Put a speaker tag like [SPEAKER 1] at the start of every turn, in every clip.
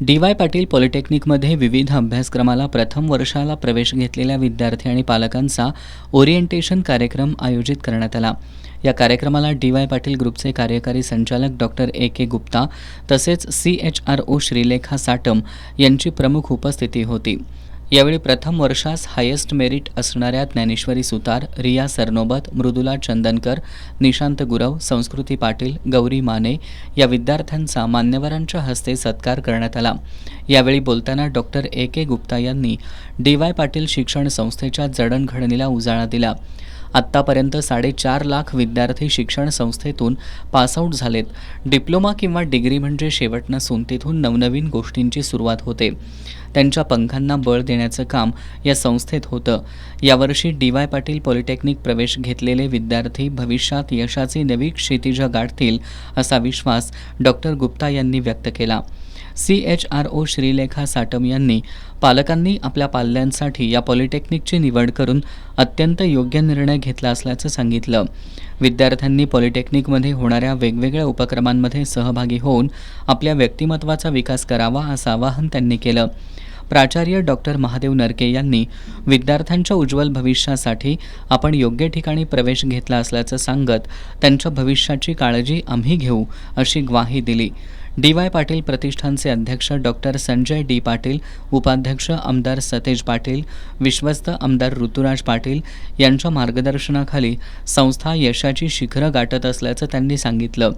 [SPEAKER 1] DY. Patil पॉलिटेक्निकमध्ये विविध अभ्यासक्रमाला प्रथम वर्षाला प्रवेश घेतलेल्या विद्यार्थी आणि पालकांचा ओरिएंटेशन कार्यक्रम आयोजित करण्यात आला. या कार्यक्रमाला डी.वाय. पाटील ग्रुपचे कार्यकारी संचालक डॉक्टर ए.के. गुप्ता तसेच CHRO श्रीलेखा साटम यांची प्रमुख उपस्थिती होती. यावेळी प्रथम वर्षास हायेस्ट मेरिट असणाऱ्या ज्ञानेश्वरी सुतार, रिया सरनोबत, मृदुला चंदनकर, निशांत गुरव, संस्कृती पाटील, गौरी माने या विद्यार्थ्यांचा मान्यवरांच्या हस्ते सत्कार करण्यात आला. यावेळी बोलताना डॉक्टर ए.के. गुप्ता यांनी डी.वाय. पाटील शिक्षण संस्थेच्या जडणघडणीला उजाळा दिला. आत्तापर्यंत 4.5 लाख विद्यार्थी शिक्षण संस्थेतून पासआउट झालेत. डिप्लोमा किंवा डिग्री म्हणजे शेवट नसून तिथून नवनवीन गोष्टींची सुरुवात होते. त्यांच्या पंखांना बळ देण्याचं काम या संस्थेत होतं. यावर्षी डी.वाय. पाटील पॉलिटेक्निक प्रवेश घेतलेले विद्यार्थी भविष्यात यशाची नवी क्षितिजं गाठतील असा विश्वास डॉक्टर गुप्ता यांनी व्यक्त केला. CHRO श्रीलेखा साटम यांनी पालकांनी आपल्या पाल्यांसाठी या पॉलिटेक्निकची निवड करून अत्यंत योग्य निर्णय घेतला असल्याचं सांगितलं. विद्यार्थ्यांनी पॉलिटेक्निकमध्ये होणाऱ्या वेगवेगळ्या उपक्रमांमध्ये सहभागी होऊन आपल्या व्यक्तिमत्वाचा विकास करावा असं आवाहन त्यांनी केलं. प्राचार्य डॉक्टर महादेव नरके यांनी विद्यार्थ्यांच्या उज्ज्वल भविष्यासाठी आपण योग्य ठिकाणी प्रवेश घेतला असल्याचं सांगत त्यांच्या भविष्याची काळजी आम्ही घेऊ अशी ग्वाही दिली. डी.वाय. पाटील प्रतिष्ठानचे अध्यक्ष डॉक्टर संजय डी. पाटील, उपाध्यक्ष आमदार सतेज पाटील, विश्वस्त आमदार ऋतुराज पाटील यांच्या मार्गदर्शनाखाली संस्था यशाची शिखरं गाठत असल्याचं त्यांनी सांगितलं.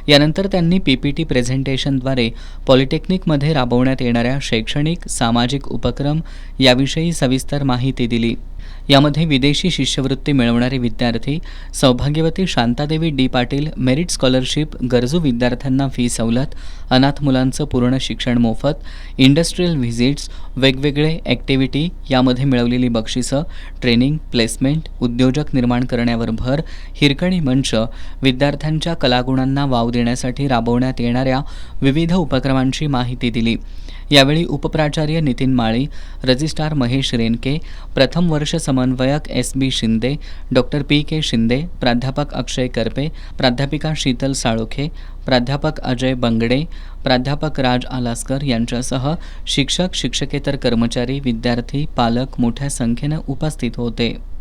[SPEAKER 1] यानंतर त्यांनी PPT प्रेझेंटेशनद्वारे पॉलिटेक्निकमध्ये राबवण्यात येणाऱ्या शैक्षणिक, सामाजिक उपक्रम याविषयी सविस्तर माहिती दिली. यामध्ये विदेशी शिष्यवृत्ती मिळवणारे विद्यार्थी, सौभाग्यवती Shanta Devi D. Patil merit scholarship, गरजू विद्यार्थ्यांना फी सवलत, अनाथ मुलांचं पूर्ण शिक्षण मोफत, इंडस्ट्रियल व्हिजिट्स, वेगवेगळे ॲक्टिव्हिटी, यामध्ये मिळवलेली बक्षिसं, ट्रेनिंग, प्लेसमेंट, उद्योजक निर्माण करण्यावर भर, हिरकणी मंच, विद्यार्थ्यांच्या कलागुणांना वाव देण्यासाठी राबवण्यात येणाऱ्या विविध उपक्रमांची माहिती दिली. यावेळी उपप्राचार्य नितीन माळी, रजिस्ट्रार महेश रेनके, प्रथम वर्ष समन्वयक SB Shinde, doctor PK Shinde, प्राध्यापक अक्षय करपे, प्राध्यापिका शीतल साळोखे, प्राध्यापक अजय बंगडे, प्राध्यापक राज आलासकर यांच्यासह शिक्षक, शिक्षकेतर कर्मचारी, विद्यार्थी, पालक मोठ्या संख्येनं उपस्थित होते.